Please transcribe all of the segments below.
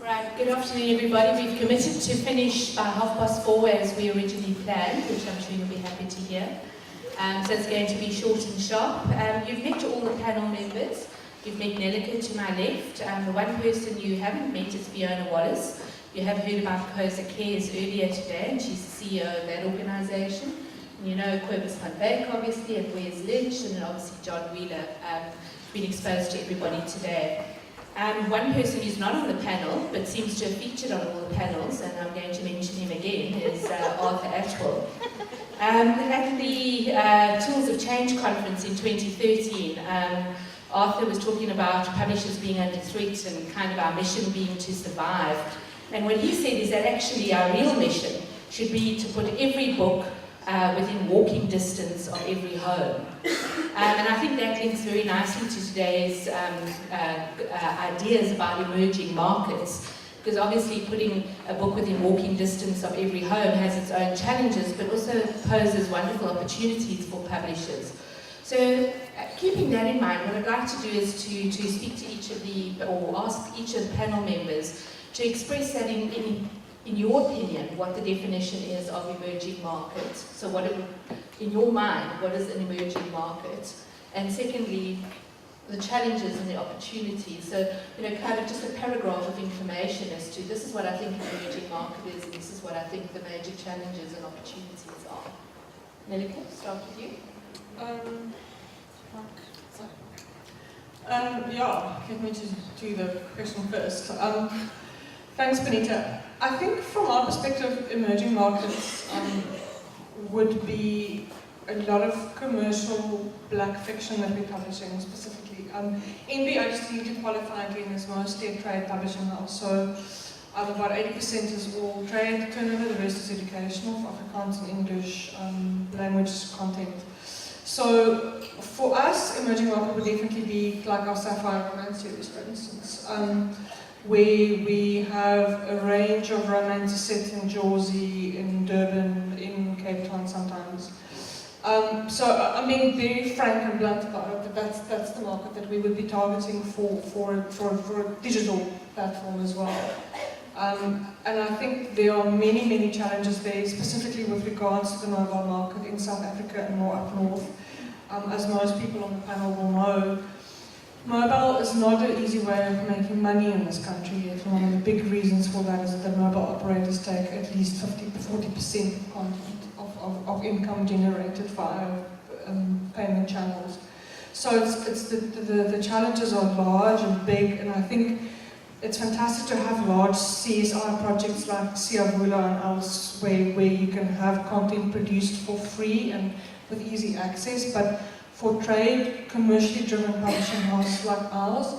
Right, good afternoon everybody. We've committed to finish by 4:30 as we originally planned, which I'm sure you'll be happy to hear. So it's going to be short and sharp. You've met all the panel members. You've met Nelleke to my left. The one person you haven't met is Fiona Wallace. You have heard about COSA Cares earlier today, and she's the CEO of that organisation. You know Cobus van Beek, obviously, and Wes Lynch, and then obviously John Wheeler, been exposed to everybody today. One person who's not on the panel, but seems to have featured on all the panels, and I'm going to mention him again, is Arthur Ashwell. At the Tools of Change conference in 2013, Arthur was talking about publishers being under threat and kind of our mission being to survive. And what he said is that actually our real mission should be to put every book within walking distance of every home. And I think that links very nicely to today's ideas about emerging markets, because obviously putting a book within walking distance of every home has its own challenges, but also poses wonderful opportunities for publishers. So keeping that in mind, what I'd like to do is to speak to each of or ask each of the panel members to express that in your opinion, what the definition is of emerging markets. So in your mind, what is an emerging market? And secondly, the challenges and the opportunities. So, kind of just a paragraph of information as to this is what I think an emerging market is, and this is what I think the major challenges and opportunities are. Nelleke, start with you. Let me just do the question first. Thanks, Benita. I think from our perspective, emerging markets would be a lot of commercial black fiction that we're publishing specifically. NB, I just need to qualify again, is mostly a trade publishing house. So about 80% is all trade turnover, the rest is educational, for Afrikaans and English language content. So for us, emerging market would definitely be like our Sapphire Romance series, for instance. Where we have a range of romances set in Jersey, in Durban, in Cape Town sometimes. So I'm being very frank and blunt about it, but that's the market that we would be targeting for a digital platform as well. And I think there are many challenges there, specifically with regards to the mobile market in South Africa and more up north. As most people on the panel will know, mobile is not an easy way of making money in this country. And one of the big reasons for that is that mobile operators take at least 50-40% of content of income generated via payment channels. So the challenges are large and big, and I think it's fantastic to have large CSR projects like Siyavula and else where you can have content produced for free and with easy access, but for trade, commercially driven publishing houses like ours,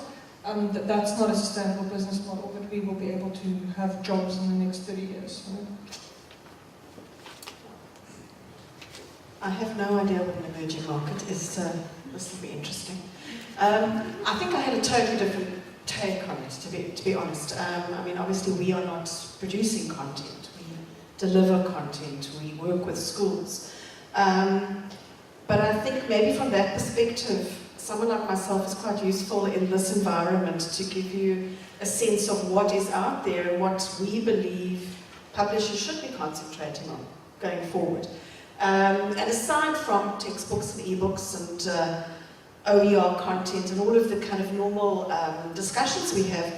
that's not a sustainable business model that we will be able to have jobs in the next 30 years. I have no idea what an emerging market is, so this will be interesting. I think I had a totally different take on it, to be honest. Obviously we are not producing content, we deliver content, we work with schools. But I think maybe from that perspective, someone like myself is quite useful in this environment to give you a sense of what is out there and what we believe publishers should be concentrating on going forward. And aside from textbooks and ebooks and OER content and all of the kind of normal discussions we have,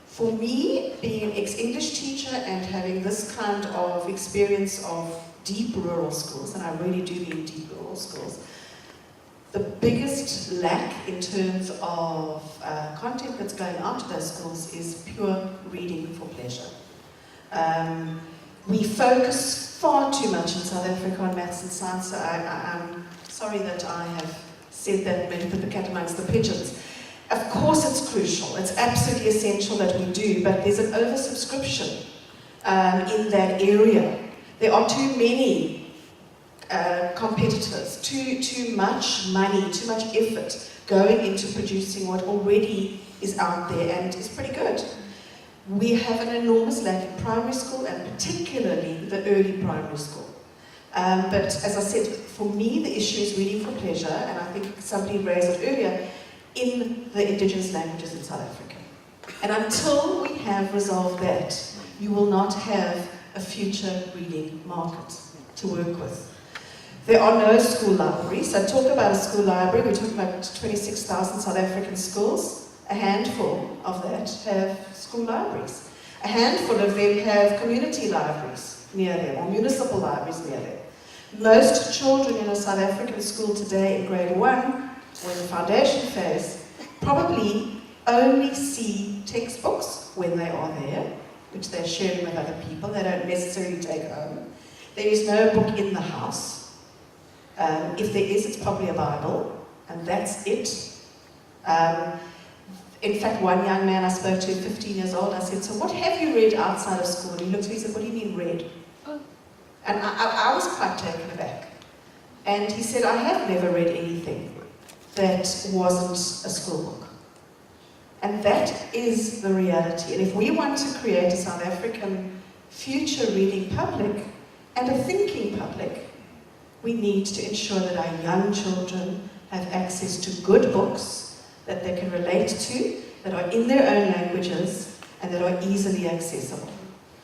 for me, being an ex-English teacher and having this kind of experience of deep rural schools, and I really do mean deep rural schools, the biggest lack in terms of content that's going out to those schools is pure reading for pleasure. We focus far too much in South Africa on maths and science, so I'm sorry that I have said that, maybe put the cat amongst the pigeons. Of course it's crucial, it's absolutely essential that we do, but there's an oversubscription in that area. There are too many competitors, too much money, too much effort going into producing what already is out there and is pretty good. We have an enormous lack in primary school and particularly the early primary school. But as I said, for me the issue is reading for pleasure, and I think somebody raised it earlier, in the indigenous languages in South Africa. And until we have resolved that, you will not have a future reading market to work with. There are no school libraries. So talk about a school library, we're talking about 26,000 South African schools. A handful of that have school libraries. A handful of them have community libraries near them, or municipal libraries near them. Most children in a South African school today in grade 1, or in the foundation phase, probably only see textbooks when they are there, which they're sharing with other people. They don't necessarily take home. There is no book in the house. If there is, it's probably a Bible, and that's it. In fact, one young man I spoke to, 15 years old, I said, so what have you read outside of school? And he looked at me and said, what do you mean read? And I was quite taken aback. And he said, I have never read anything that wasn't a school book. And that is the reality. And if we want to create a South African future reading public and a thinking public, we need to ensure that our young children have access to good books that they can relate to, that are in their own languages, and that are easily accessible.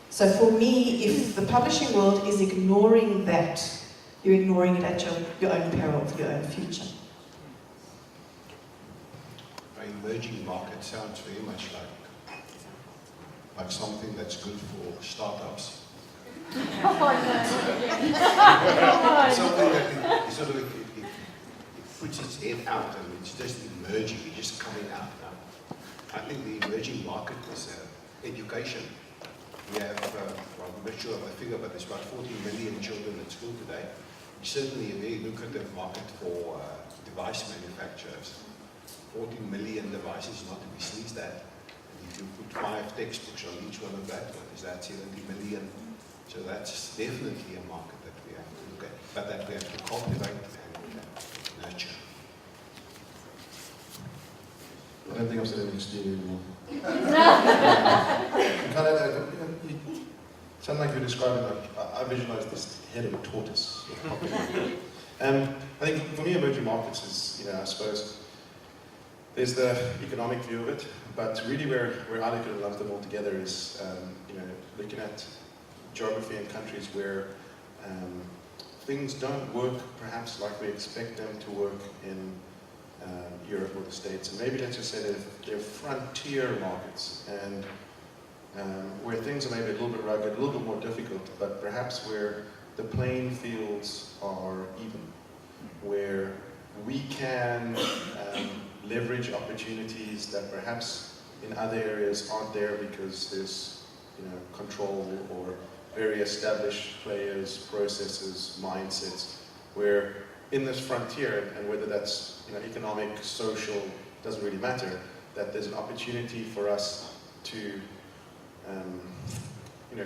So for me, if the publishing world is ignoring that, you're ignoring it at your own peril, your own future. Emerging market sounds very much like something that's good for startups. Something that it sort of it puts its head out and it's just emerging, it's just coming out now. I think the emerging market is education. We have, well, I'm not sure of the figure, but there's about 14 million children at school today. It's certainly a very lucrative market for device manufacturers. 14 million devices not to be sneezed at. And if you put 5 textbooks on each one of that, what is that, 70 million? So that's definitely a market that we have to look at, but that we have to cultivate and nurture. I don't think I'm sitting next to you anymore. You sound like you're describing, like, I visualize this head of a tortoise. I think for me, emerging markets is, I suppose, there's the economic view of it, but really where I look at and love them all together is, looking at geography and countries where things don't work perhaps like we expect them to work in Europe or the States. And maybe let's just say that they're frontier markets and where things are maybe a little bit rugged, a little bit more difficult, but perhaps where the playing fields are even, where we can leverage opportunities that perhaps in other areas aren't there because there's control or very established players, processes, mindsets, where in this frontier, and whether that's economic, social, doesn't really matter, that there's an opportunity for us to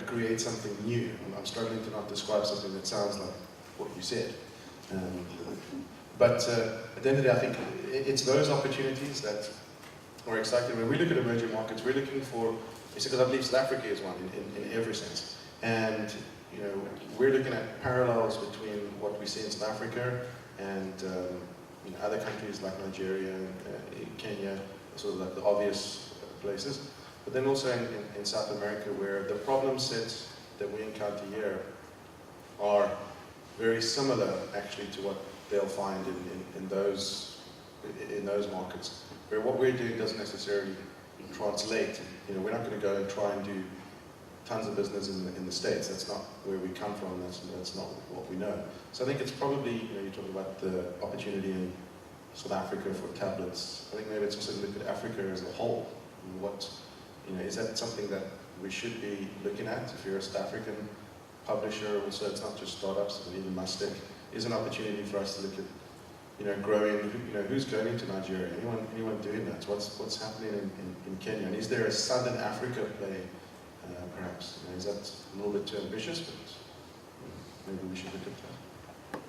create something new. I'm struggling to not describe something that sounds like what you said. But at the end of the day, I think it's those opportunities that are exciting. When we look at emerging markets, we're looking for, because I believe South Africa is one in every sense. And we're looking at parallels between what we see in South Africa and other countries like Nigeria, Kenya, sort of like the obvious places. But then also in South America, where the problem sets that we encounter here are very similar actually to what they'll find in those markets, where what we're doing doesn't necessarily translate. We're not going to go and try and do tons of business in the States. That's not where we come from. That's not what we know. So I think it's probably, you're talking about the opportunity in South Africa for tablets. I think maybe it's also look at Africa as a whole. Is that something that we should be looking at? If you're a South African publisher, also it's not just startups, but even Mastic, is an opportunity for us to look at, growing, who's going into Nigeria? Anyone doing that? What's happening in Kenya? And is there a Southern Africa play, perhaps? Is that a little bit too ambitious? But maybe we should look at that.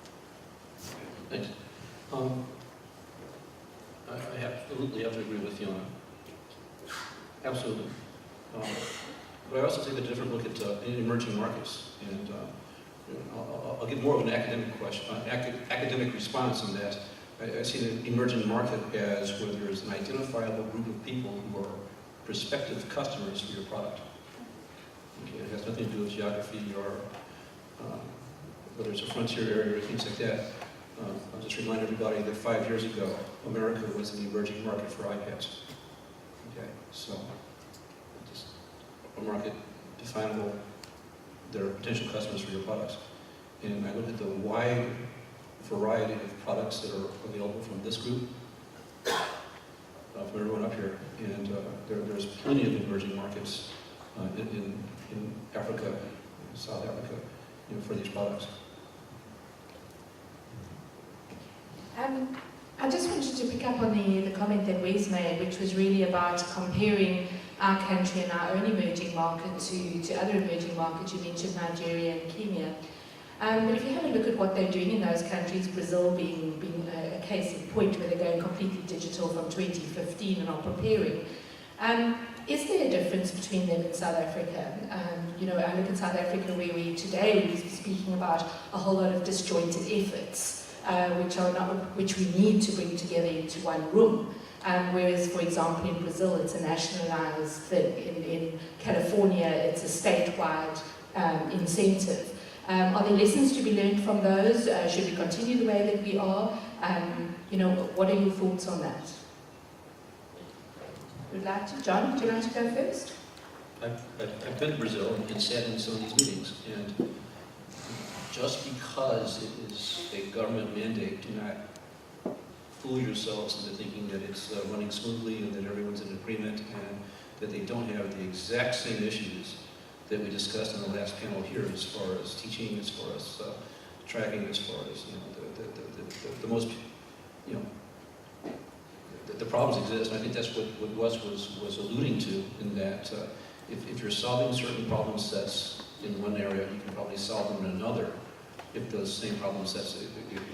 Thanks. I absolutely have to agree with Fiona. Absolutely. But I also take a different look at emerging markets, and I'll give more of an academic question, academic response in that I see the emerging market as where there's an identifiable group of people who are prospective customers for your product. Okay, it has nothing to do with geography or whether it's a frontier area or things like that. I'll just remind everybody that 5 years ago, America was an emerging market for iPads. Okay, so just a market definable. There are potential customers for your products. And I look at the wide variety of products that are available from this group, from everyone up here, and there's plenty of emerging markets in Africa, South Africa, for these products. I just wanted to pick up on the comment that Wes made, which was really about comparing our country and our own emerging market to other emerging markets. You mentioned Nigeria and Kenya. But if you have a look at what they're doing in those countries, Brazil being a case in point where they're going completely digital from 2015 and are preparing, is there a difference between them and South Africa? I look at South Africa where today we're speaking about a whole lot of disjointed efforts, which we need to bring together into one room. Whereas, for example, in Brazil, it's a nationalized thing. In California, it's a statewide incentive. Are there lessons to be learned from those? Should we continue the way that we are? What are your thoughts on that? John, would you like to go first? I've been to Brazil and sat in some of these meetings, and just because it is a government mandate, do not fool yourselves into thinking that it's running smoothly and that everyone's in agreement and that they don't have the exact same issues that we discussed in the last panel here, as far as teaching, as far as tracking, as far as the most, the problems exist. And I think that's what Wes was alluding to, in that if you're solving certain problem sets in one area, you can probably solve them in another if those same problem sets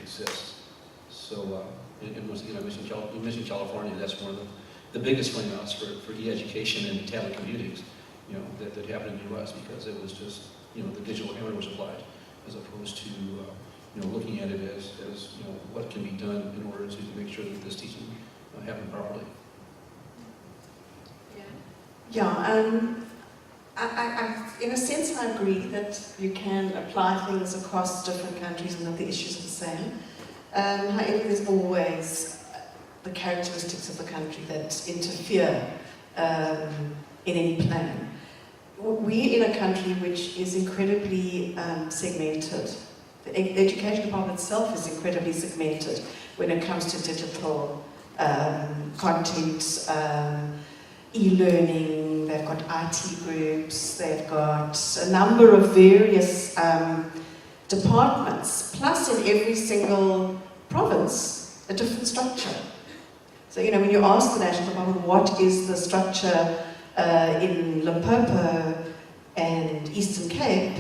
exist. So, you mentioned California. That's one of the biggest flameouts for e-education and tablet computing, that happened in the U.S. because it was just, the digital hammer was applied, as opposed to, looking at it as what can be done in order to make sure that this teaching happened properly. Yeah, I, in a sense, I agree that you can apply things across different countries and that the issues are the same. However, there's always the characteristics of the country that interfere in any plan. We're in a country which is incredibly segmented. The education department itself is incredibly segmented when it comes to digital content, e-learning. They've got IT groups, they've got a number of various departments, plus in every single province, a different structure. So, when you ask the National Department what is the structure in Limpopo and Eastern Cape,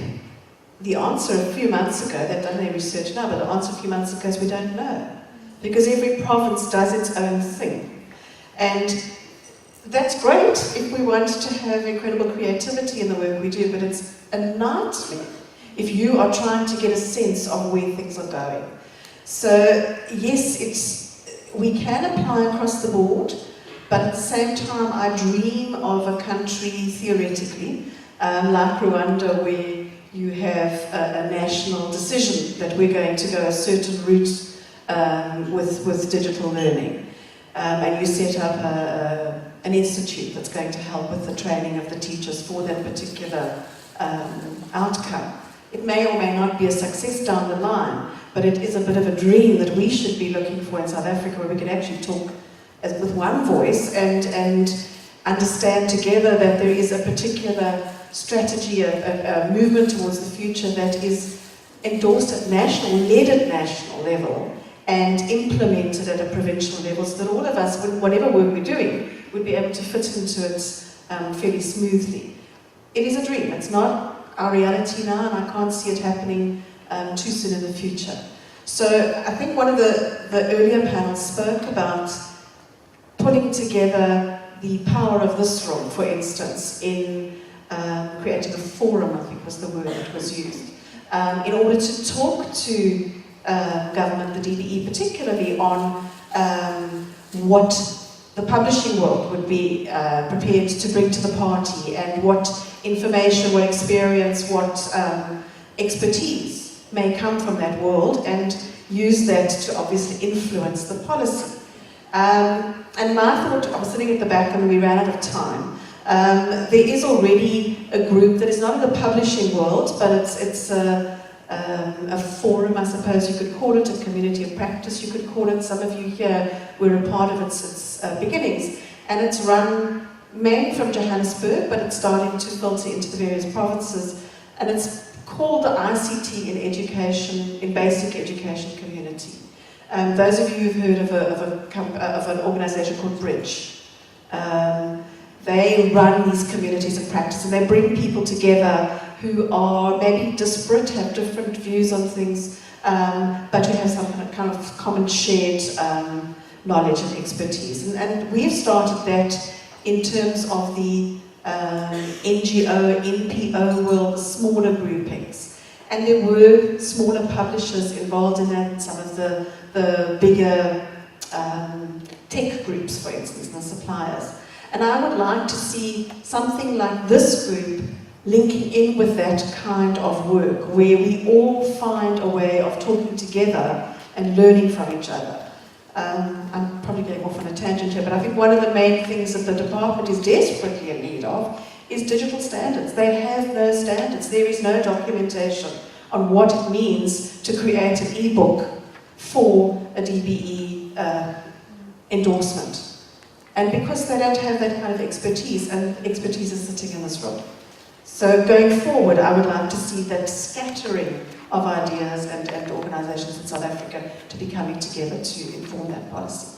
the answer a few months ago, they've done their research now, but the answer a few months ago is we don't know. Because every province does its own thing. And that's great if we want to have incredible creativity in the work we do, but it's a nightmare if you are trying to get a sense of where things are going. So, yes, we can apply across the board, but at the same time, I dream of a country, theoretically, like Rwanda, where you have a national decision that we're going to go a certain route with digital learning. And you set up an institute that's going to help with the training of the teachers for that particular outcome. It may or may not be a success down the line, but it is a bit of a dream that we should be looking for in South Africa, where we can actually talk with one voice and understand together that there is a particular strategy, a movement towards the future that is endorsed at national, led at national level, and implemented at a provincial level, so that all of us, whatever work we're doing, would be able to fit into it fairly smoothly. It is a dream. It's not our reality now, and I can't see it happening too soon in the future. So I think one of the earlier panels spoke about putting together the power of this room, for instance, in creating a forum, I think was the word that was used, in order to talk to government, the DBE particularly, on what the publishing world would be prepared to bring to the party, and what information, what experience, what expertise may come from that world, and use that to obviously influence the policy. And my thought, I was sitting at the back and we ran out of time. There is already a group that is not in the publishing world, but it's a forum, I suppose you could call it, a community of practice, you could call it. Some of you here were a part of its beginnings. And it's run mainly from Johannesburg, but it's starting to filter into the various provinces. And it's called the ICT in Education, in Basic Education Community. Those of you who've heard of an organisation called Bridge, they run these communities of practice, and they bring people together who are maybe disparate, have different views on things, but who have some kind of common shared knowledge and expertise. And we've started that in terms of the NGO, NPO world, smaller groupings. And there were smaller publishers involved in that, some of the bigger tech groups, for instance, and the suppliers. And I would like to see something like this group linking in with that kind of work, where we all find a way of talking together and learning from each other. I'm probably getting off on a tangent here, but I think one of the main things that the department is desperately in need of is digital standards. They have no standards. There is no documentation on what it means to create an e-book for a DBE endorsement. And because they don't have that kind of expertise, and expertise is sitting in this room. So going forward, I would like to see that scattering of ideas and organisations in South Africa to be coming together to inform that policy.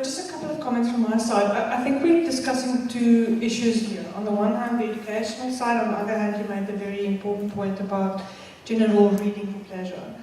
Just a couple of comments from my side. I think we're discussing two issues here. On the one hand, the educational side. On the other hand, you made a very important point about general reading for pleasure.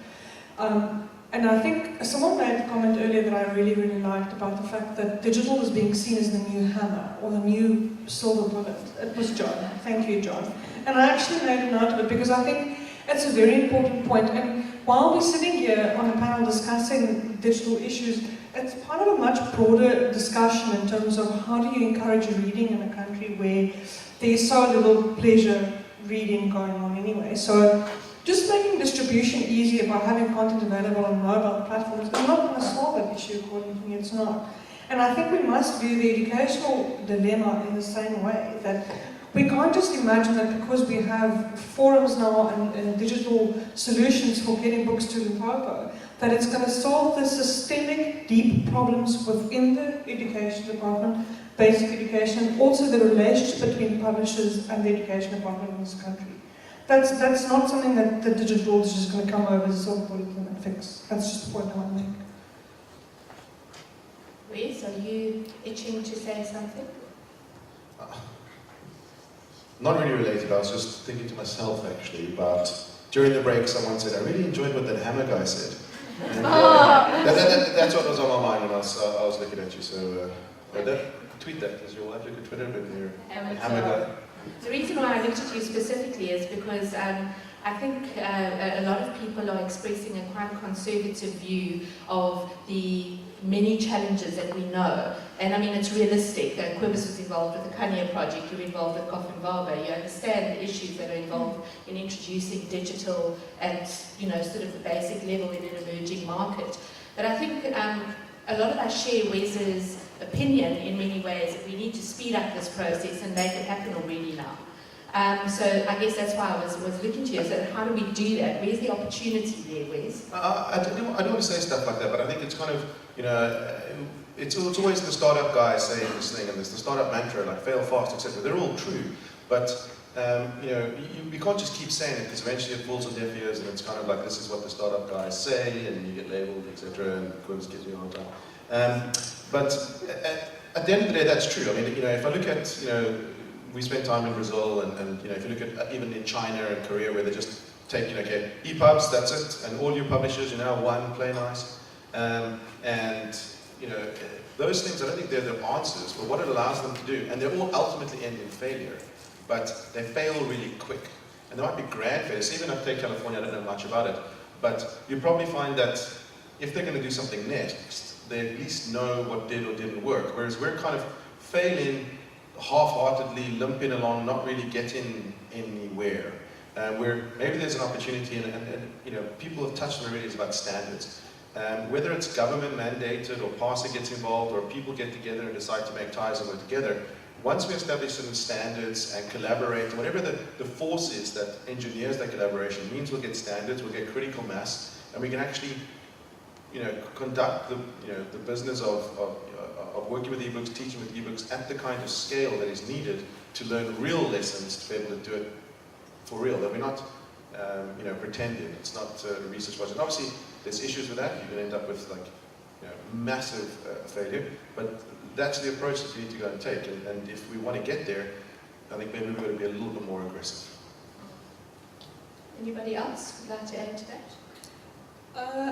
And I think someone made a comment earlier that I really, really liked about the fact that digital is being seen as the new hammer or the new silver bullet. It was John. Thank you, John. And I actually made a note of it because I think it's a very important point. And while we're sitting here on a panel discussing digital issues, it's part of a much broader discussion in terms of how do you encourage reading in a country where there's so little pleasure reading going on anyway. So just making distribution easier by having content available on mobile platforms is not going to solve that issue, according to me. It's not. And I think we must view the educational dilemma in the same way, that we can't just imagine that because we have forums now and digital solutions for getting books to Limpopo, that it's going to solve the systemic, deep problems within the education department, basic education, and also the relationship between publishers and the education department in this country. That's not something that the digital is just going to come over as a silver bullet and fix. That's just the point I want to make. Wes, are you itching to say something? Not really related, I was just thinking to myself actually, but during the break someone said, I really enjoyed what that hammer guy said. And, that's what was on my mind when I was looking at you, so tweet that, because you'll have to look at Twitter, but you're hammer guy. The reason why I looked at you specifically is because I think a lot of people are expressing a quite conservative view of the many challenges that we know. And I mean, it's realistic. Quibus was involved with the Kanye project, you're involved with Coffin Barber, you understand the issues that are involved in introducing digital at, you know, sort of the basic level in an emerging market. But I think a lot of us share Wes's opinion in many ways that we need to speed up this process and make it happen already now. So I guess that's why I was looking to you. So how do we do that? Where's the opportunity there, Wes? I don't want to say stuff like that, but I think it's kind of, you know, it's always the startup guy saying this thing, and there's the startup mantra, like fail fast, etc. They're all true, but you know, we can't just keep saying it, because eventually it falls on deaf ears, and it's kind of like, this is what the startup guys say, and you get labelled, etc., and Quibus gives you a hard time. But at the end of the day, that's true. I mean, you know, if I look at, you know, we spent time in Brazil, and you know, if you look at even in China and Korea, where they just take, you know, okay, EPUBs, that's it, and all your publishers, you know, one, play nice, and you know, those things, I don't think they're the answers for what it allows them to do, and they all ultimately end in failure, but they fail really quick, and there might be grand failures. Even if I take California, I don't know much about it, but you probably find that if they're going to do something next, they at least know what did or didn't work. Whereas we're kind of failing half-heartedly, limping along, not really getting anywhere. Where maybe there's an opportunity, and you know, people have touched on already, is about standards. Whether it's government mandated or PASA gets involved or people get together and decide to make ties and work together, once we establish certain standards and collaborate, whatever the force is that engineers that collaboration, means we'll get standards, we'll get critical mass, and we can actually, you know, conduct the business of working with ebooks, teaching with ebooks at the kind of scale that is needed to learn real lessons, to be able to do it for real. That we're not, you know, pretending. It's not a research project. Obviously, there's issues with that. You can end up with like, you know, massive failure. But that's the approach that we need to go and take. And if we want to get there, I think maybe we've got to be a little bit more aggressive. Anybody else would like to add to that?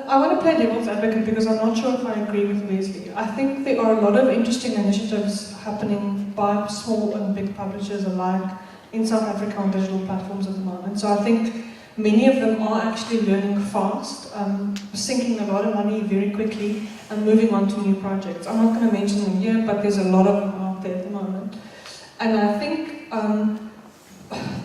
I want to play devil's advocate because I'm not sure if I agree with Leslie. I think there are a lot of interesting initiatives happening by small and big publishers alike in South Africa on digital platforms at the moment. So I think many of them are actually learning fast, sinking a lot of money very quickly and moving on to new projects. I'm not going to mention them here, but there's a lot of them out there at the moment. And I think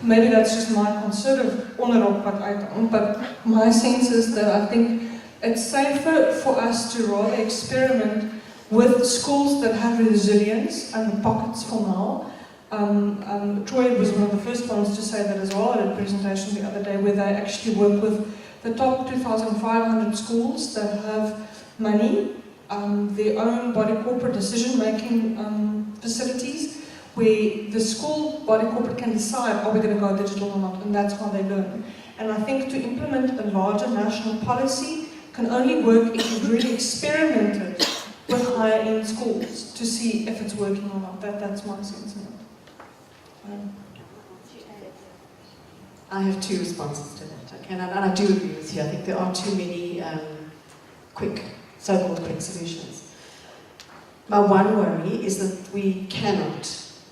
maybe that's just my conservative onderop, but I don't. But my sense is that I think it's safer for us to rather experiment with schools that have resilience and the pockets for now. Troy was one of the first ones to say that as well at a presentation the other day, where they actually work with the top 2,500 schools that have money, their own body corporate decision-making facilities, where the school body corporate can decide, are we going to go digital or not, and that's how they learn. And I think to implement a larger national policy can only work if you've really experimented with higher end schools to see if it's working or not. That's my sense of it. I have two responses to that, okay? And I do agree with you. I think there are too many so-called quick solutions. My one worry is that we cannot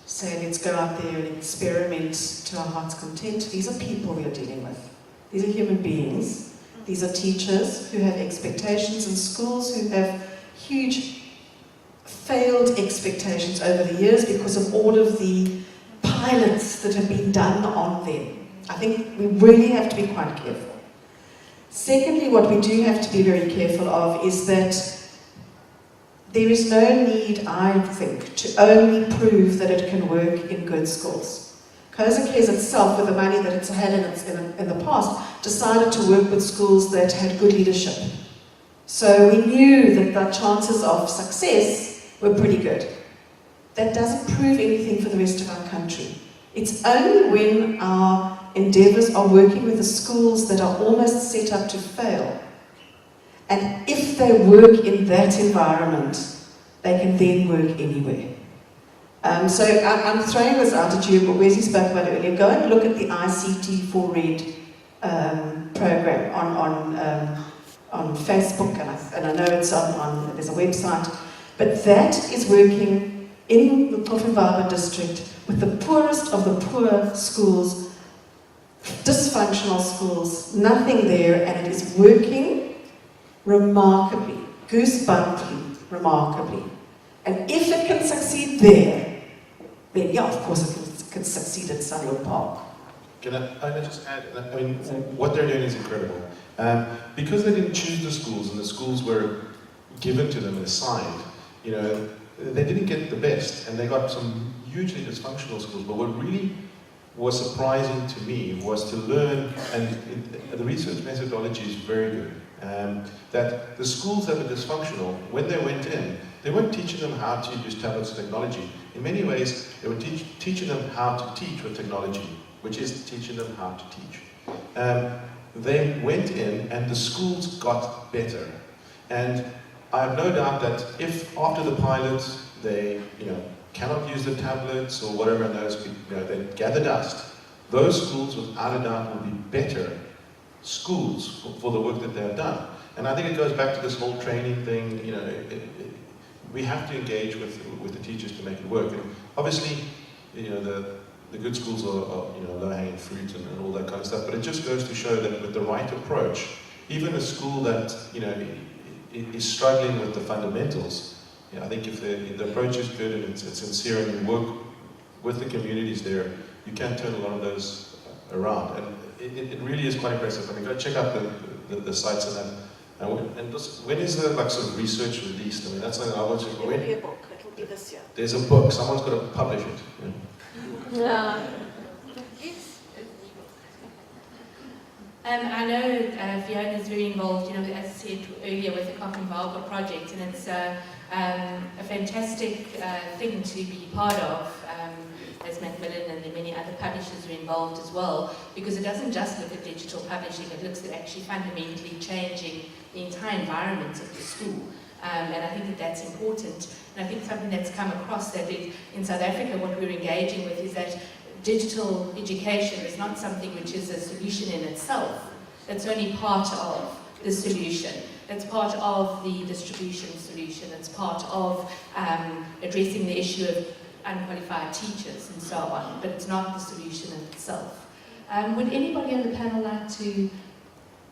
say, let's go out there and experiment to our heart's content. These are people we are dealing with. These are human beings. These are teachers who have expectations, and schools who have huge failed expectations over the years because of all of the pilots that have been done on them. I think we really have to be quite careful. Secondly, what we do have to be very careful of is that there is no need, I think, to only prove that it can work in good schools. Xhosa Cares itself, with the money that it's had in the past, decided to work with schools that had good leadership. So we knew that the chances of success were pretty good. That doesn't prove anything for the rest of our country. It's only when our endeavours are working with the schools that are almost set up to fail, and if they work in that environment, they can then work anywhere. So I'm throwing this out at you, but Wesley spoke about it earlier. Go and look at the ICT for Red program on Facebook, and I know it's on there's a website, but that is working in the Pofenwaber district with the poorest of the poor schools, dysfunctional schools, nothing there, and it is working remarkably, goosebumpy, remarkably. And if it can succeed there, then yeah, of course it can succeed at Sunhill Park. Can I just add? I mean, what they're doing is incredible. Because they didn't choose the schools, and the schools were given to them and assigned, you know, they didn't get the best, and they got some hugely dysfunctional schools. But what really was surprising to me was to learn, and the research methodology is very good, that the schools that were dysfunctional, when they went in, they weren't teaching them how to use tablets and technology. In many ways, they were teaching them how to teach with technology, which is teaching them how to teach. They went in, and the schools got better. And I have no doubt that if after the pilot they, cannot use the tablets or whatever, and those, they gather dust, those schools, without a doubt, will be better schools for the work that they have done. And I think it goes back to this whole training thing. We have to engage with the teachers to make it work. And obviously, the good schools are low-hanging fruit and all that kind of stuff. But it just goes to show that with the right approach, even a school that is struggling with the fundamentals, I think if the approach is good and it's sincere and you work with the communities there, you can turn a lot of those around. And it really is quite impressive. I mean, go check out the sites and that. And when is the sort of research released? I mean, that's something I want to. It will be a book. It will be this year. There's a book. Someone's got to publish it. Yeah. I know Fiona is very involved, as I said earlier, with the Cockenvalga project, and it's a fantastic thing to be part of, as Macmillan and the many other publishers are involved as well, because it doesn't just look at digital publishing, it looks at actually fundamentally changing the entire environment of the school. And I think that that's important. And I think something that's come across that in South Africa, what we're engaging with is that digital education is not something which is a solution in itself. It's only part of the solution. It's part of the distribution solution. It's part of addressing the issue of unqualified teachers and so on, but it's not the solution in itself. Would anybody on the panel like to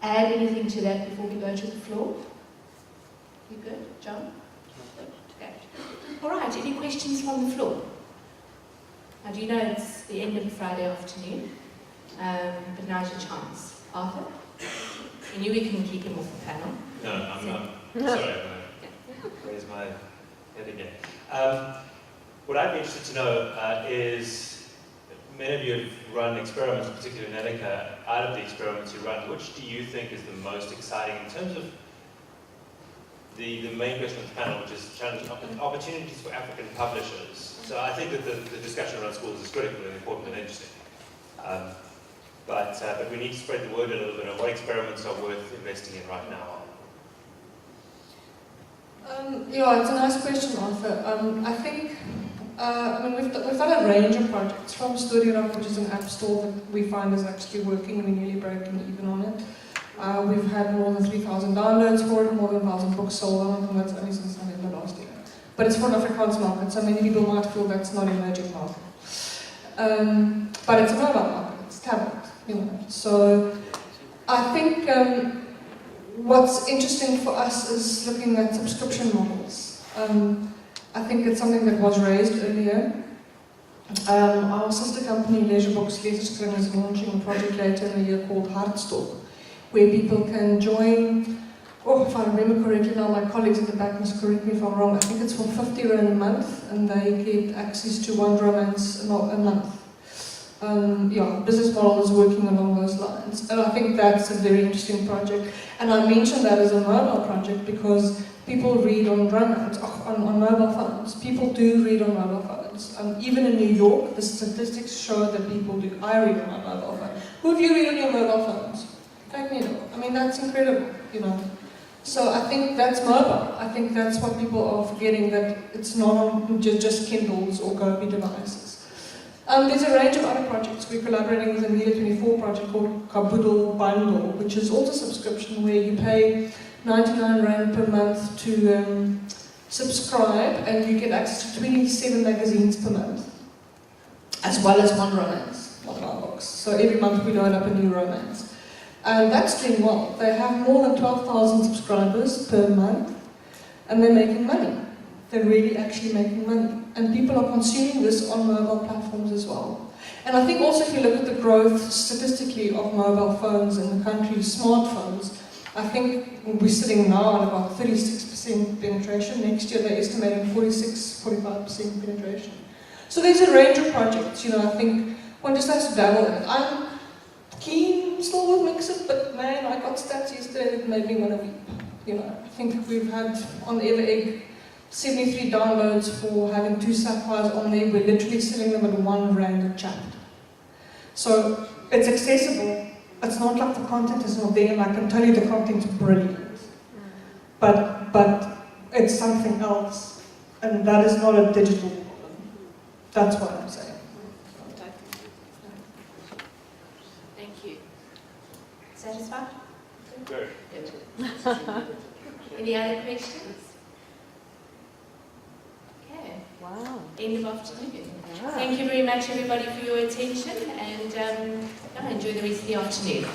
add anything to that before we go to the floor? You good, John? Okay. All right, any questions from the floor? I do know it's the end of a Friday afternoon, but now's your chance. Arthur? I knew we couldn't keep him off the panel. No, I'm not. Sorry, where's my head again? What I'd be interested to know is, many of you have run experiments, particularly in Nellika. Out of the experiments you run, which do you think is the most exciting in terms of the main question of the panel, which is challenging opportunities for African publishers? So I think that the discussion around schools is critical and important and interesting. But we need to spread the word a little bit on what experiments are worth investing in right now. Yeah, it's a nice question, Arthur. I think we've done a range of projects, from StoryRock, which is an app store that we find is actually working, and we're nearly breaking even on it. We've had more than 3,000 downloads for it, more than 1,000 books sold on it, and that's only since November last year. But it's for an Afrikaans market, so many people might feel that's not an emerging market. But it's a mobile market, it's tablet, So I think what's interesting for us is looking at subscription models. I think it's something that was raised earlier. Our sister company, Leisure Books, Leserskring, is launching a project later in the year called Hartstop, where people can join, if I remember correctly now, my colleagues at the back must correct me if I'm wrong, I think it's for 50 rand a month, and they get access to one romance a month. Business model is working along those lines, and I think that's a very interesting project. And I mentioned that as a mobile project because people read on romance, on mobile phones. People do read on mobile phones. Even in New York, the statistics show that people do. I read on my mobile phone. Who of you read on your mobile phones? Let me know. I mean, that's incredible, So I think that's mobile. I think that's what people are forgetting, that it's not on just Kindles or Gobi devices. There's a range of other projects. We're collaborating with a Media24 project called Kaboodle Bundle, which is also subscription, where you pay 99 Rand per month to subscribe, and you get access to 27 magazines per month, as well as one romance, one of our books. So every month we load up a new romance. And that's doing well. They have more than 12,000 subscribers per month, and they're making money. They're really actually making money. And people are consuming this on mobile platforms as well. And I think also if you look at the growth statistically of mobile phones in the country, smartphones, I think we're sitting now at about 36% penetration. Next year they're estimating 45% penetration. So there's a range of projects, I think one just has to dabble in it. I'm keen still with Mixit, but man, I got stats yesterday that made me want to weep. I think we've had on EverEgg 73 downloads for having 2 sapphires on there. We're literally selling them at 1 rand a chapter. So it's accessible. It's not like the content is not there, and I can tell you the content's brilliant. But it's something else, and that is not a digital problem. That's what I'm saying. Thank you. Satisfied? Good. Any other questions? Okay. Wow. End of afternoon. Wow. Thank you very much, everybody, for your attention, and enjoy the rest of the afternoon.